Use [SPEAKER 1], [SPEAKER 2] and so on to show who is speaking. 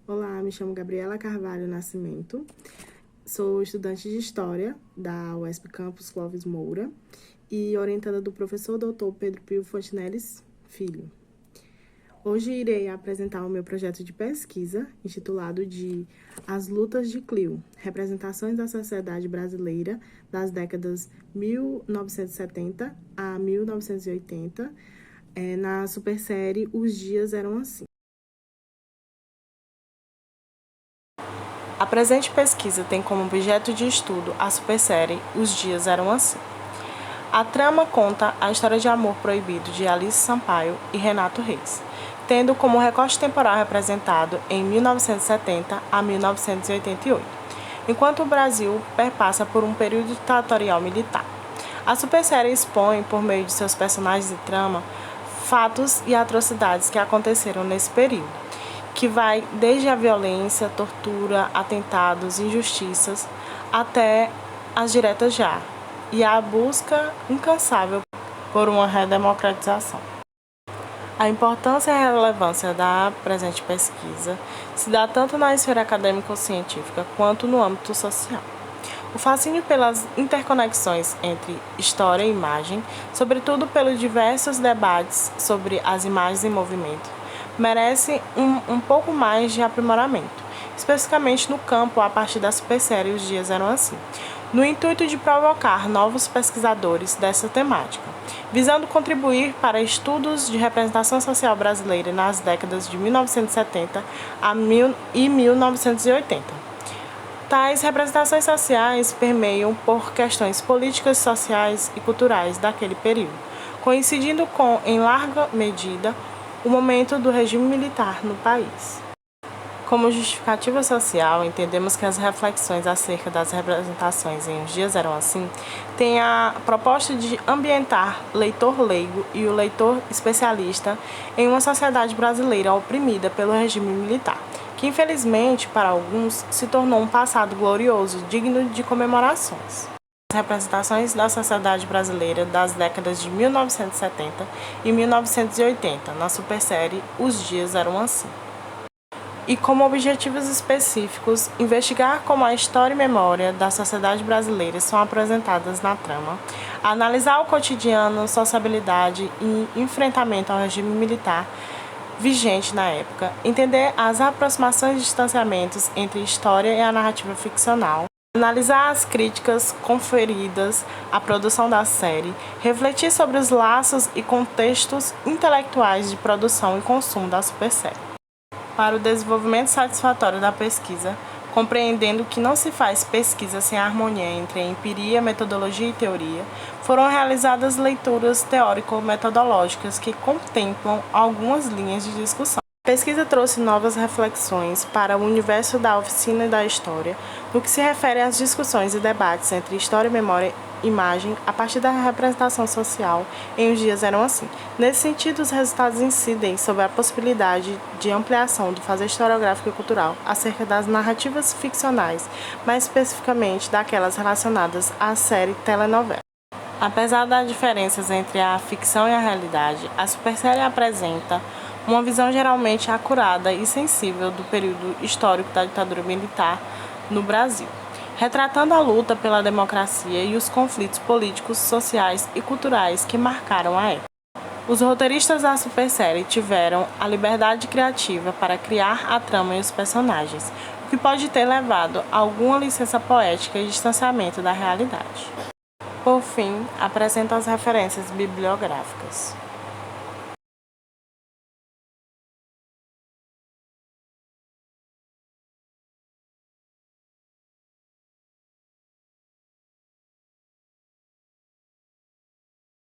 [SPEAKER 1] Olá, me chamo Gabriela Carvalho Nascimento, sou estudante de História da UESP Campus Clóvis Moura e orientada do professor Dr. Pedro Pio Fontinelles Filho. Hoje irei apresentar o meu projeto de pesquisa, intitulado de As Lutas de Clio, Representações da Sociedade Brasileira das décadas 1970 a 1980, na supersérie Os Dias Eram Assim. A presente pesquisa tem como objeto de estudo a supersérie Os Dias Eram Assim. A trama conta a história de amor proibido de Alice Sampaio e Renato Reis, tendo como recorte temporal representado em 1970 a 1988, enquanto o Brasil perpassa por um período ditatorial militar. A supersérie expõe, por meio de seus personagens e trama, fatos e atrocidades que aconteceram nesse período, que vai desde a violência, tortura, atentados, injustiças, até as diretas já, e a busca incansável por uma redemocratização. A importância e a relevância da presente pesquisa se dá tanto na esfera acadêmico-científica quanto no âmbito social. O fascínio pelas interconexões entre história e imagem, sobretudo pelos diversos debates sobre as imagens em movimento, merece um pouco mais de aprimoramento, especificamente no campo a partir da supersérie Os Dias Eram Assim, no intuito de provocar novos pesquisadores dessa temática, visando contribuir para estudos de representação social brasileira nas décadas de 1970 e 1980. Tais representações sociais permeiam por questões políticas, sociais e culturais daquele período, coincidindo com, em larga medida, o momento do regime militar no país. Como justificativa social, entendemos que as reflexões acerca das representações em Os Dias Eram Assim têm a proposta de ambientar o leitor leigo e o leitor especialista em uma sociedade brasileira oprimida pelo regime militar, que infelizmente, para alguns, se tornou um passado glorioso, digno de comemorações. As representações da sociedade brasileira das décadas de 1970 e 1980, na supersérie Os Dias Eram Assim. E como objetivos específicos, investigar como a história e memória da sociedade brasileira são apresentadas na trama, analisar o cotidiano, sociabilidade e enfrentamento ao regime militar vigente na época, entender as aproximações e distanciamentos entre a história e a narrativa ficcional, analisar as críticas conferidas à produção da série, refletir sobre os laços e contextos intelectuais de produção e consumo da supersérie. Para o desenvolvimento satisfatório da pesquisa, compreendendo que não se faz pesquisa sem a harmonia entre a empiria, metodologia e teoria, foram realizadas leituras teórico-metodológicas que contemplam algumas linhas de discussão. A pesquisa trouxe novas reflexões para o universo da oficina e da história, no que se refere às discussões e debates entre história, memória e imagem a partir da representação social em Os Dias Eram Assim. Nesse sentido, os resultados incidem sobre a possibilidade de ampliação do fazer historiográfico e cultural acerca das narrativas ficcionais, mais especificamente daquelas relacionadas à série telenovela. Apesar das diferenças entre a ficção e a realidade, a supersérie apresenta uma visão geralmente acurada e sensível do período histórico da ditadura militar no Brasil, retratando a luta pela democracia e os conflitos políticos, sociais e culturais que marcaram a época. Os roteiristas da supersérie tiveram a liberdade criativa para criar a trama e os personagens, o que pode ter levado a alguma licença poética e distanciamento da realidade. Por fim, apresento as referências bibliográficas.